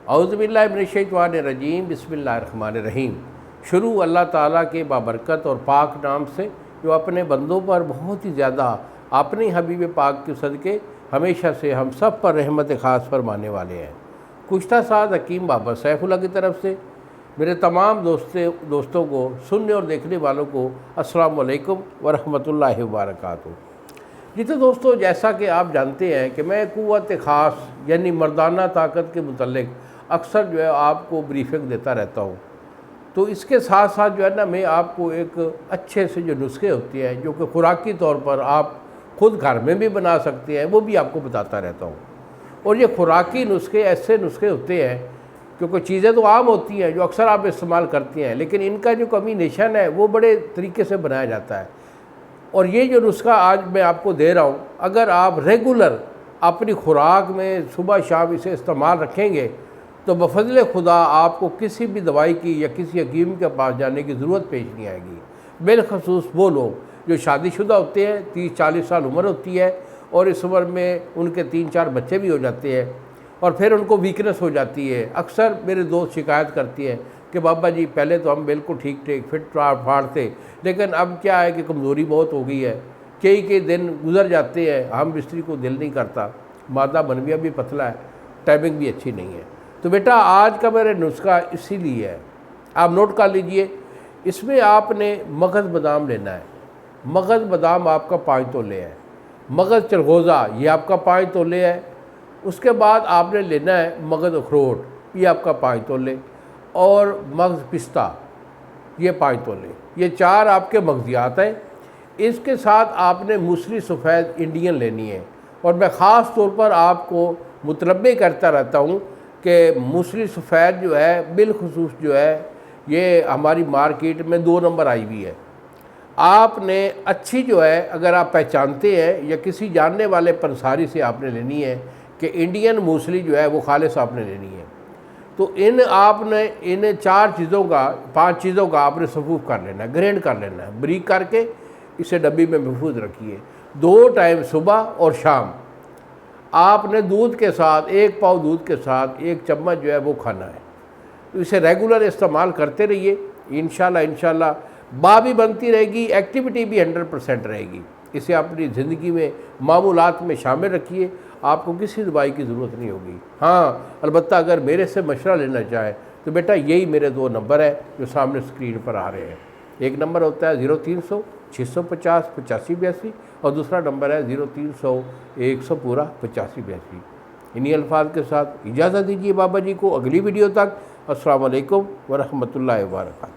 اعوذ باللہ من الشیطان الرجیم، بسم اللہ الرحمن الرحیم۔ شروع اللہ تعالیٰ کے بابرکت اور پاک نام سے جو اپنے بندوں پر بہت ہی زیادہ اپنے حبیب پاک کے صدقے ہمیشہ سے ہم سب پر رحمت خاص فرمانے والے ہیں۔ گزشتہ ساتھ حکیم بابا سیف اللہ کی طرف سے میرے تمام دوستوں کو، سننے اور دیکھنے والوں کو السلام علیکم ورحمۃ اللہ وبرکاتہ۔ جی تو دوستو، جیسا کہ آپ جانتے ہیں کہ میں قوت خاص یعنی مردانہ طاقت کے متعلق اکثر جو ہے آپ کو بریفنگ دیتا رہتا ہوں، تو اس کے ساتھ ساتھ جو ہے نا میں آپ کو ایک اچھے سے جو نسخے ہوتے ہیں جو کہ خوراکی طور پر آپ خود گھر میں بھی بنا سکتے ہیں، وہ بھی آپ کو بتاتا رہتا ہوں۔ اور یہ خوراکی نسخے ایسے نسخے ہوتے ہیں کیونکہ چیزیں تو عام ہوتی ہیں جو اکثر آپ استعمال کرتے ہیں، لیکن ان کا جو کمبینیشن ہے وہ بڑے طریقے سے بنایا جاتا ہے۔ اور یہ جو نسخہ آج میں آپ کو دے رہا ہوں، اگر آپ ریگولر اپنی خوراک میں صبح شام اسے استعمال رکھیں گے تو بفضل خدا آپ کو کسی بھی دوائی کی یا کسی حکیم کے پاس جانے کی ضرورت پیش نہیں آئے گی۔ بالخصوص وہ لوگ جو شادی شدہ ہوتے ہیں، 30-40 سال عمر ہوتی ہے اور اس عمر میں ان کے 3-4 بچے بھی ہو جاتے ہیں اور پھر ان کو ویکنس ہو جاتی ہے۔ اکثر میرے دوست شکایت کرتی ہیں کہ بابا جی پہلے تو ہم بالکل ٹھیک فٹ فاٹ تھے، لیکن اب کیا ہے کہ کمزوری بہت ہو گئی ہے، کئی دن گزر جاتے ہیں، ہم بستری کو دل نہیں کرتا، مادہ منویہ بھی پتلا ہے، ٹائمنگ بھی اچھی نہیں ہے۔ تو بیٹا آج کا میرا نسخہ اسی لیے ہے، آپ نوٹ کر لیجئے۔ اس میں آپ نے مغز بادام لینا ہے۔ مغز بادام آپ کا 5 تولے ہے۔ مغز چرغوزہ یہ آپ کا 5 تولے ہے۔ اس کے بعد آپ نے لینا ہے مغز اخروٹ، یہ آپ کا 5 تولے، اور مغز پستہ یہ 5 تولے، یہ 4 آپ کے مغزیات ہیں۔ اس کے ساتھ آپ نے موسلی سفید انڈین لینی ہے، اور میں خاص طور پر آپ کو متنبہ کرتا رہتا ہوں کہ موسلی سفید جو ہے بالخصوص جو ہے یہ ہماری مارکیٹ میں 2 نمبر آئی ہوئی ہے۔ آپ نے اچھی جو ہے اگر آپ پہچانتے ہیں یا کسی جاننے والے پنساری سے آپ نے لینی ہے کہ انڈین موسلی جو ہے وہ خالص آپ نے لینی ہے، تو آپ نے ان 4 چیزوں کا 5 چیزوں کا آپ نے صفوف کر لینا ہے، گرینڈ کر لینا ہے، بریک کر کے اسے ڈبی میں محفوظ رکھیے۔ 2 ٹائم صبح اور شام آپ نے دودھ کے ساتھ 1 پاؤ دودھ کے ساتھ 1 چمچ جو ہے وہ کھانا ہے۔ تو اسے ریگولر استعمال کرتے رہیے، انشاءاللہ باں بھی بنتی رہے گی، ایکٹیویٹی بھی 100% رہے گی۔ اسے اپنی زندگی میں معمولات میں شامل رکھیے، آپ کو کسی دوائی کی ضرورت نہیں ہوگی۔ ہاں البتہ اگر میرے سے مشورہ لینا چاہیں تو بیٹا یہی میرے 2 نمبر ہیں جو سامنے اسکرین پر آ رہے ہیں۔ ایک نمبر ہوتا ہے 0300 650 8582 اور دوسرا نمبر ہے 0300 100 پورا 8582۔ انہی الفاظ کے ساتھ اجازت دیجیے بابا جی کو، اگلی ویڈیو تک السلام علیکم ورحمۃ اللہ وبرکاتہ۔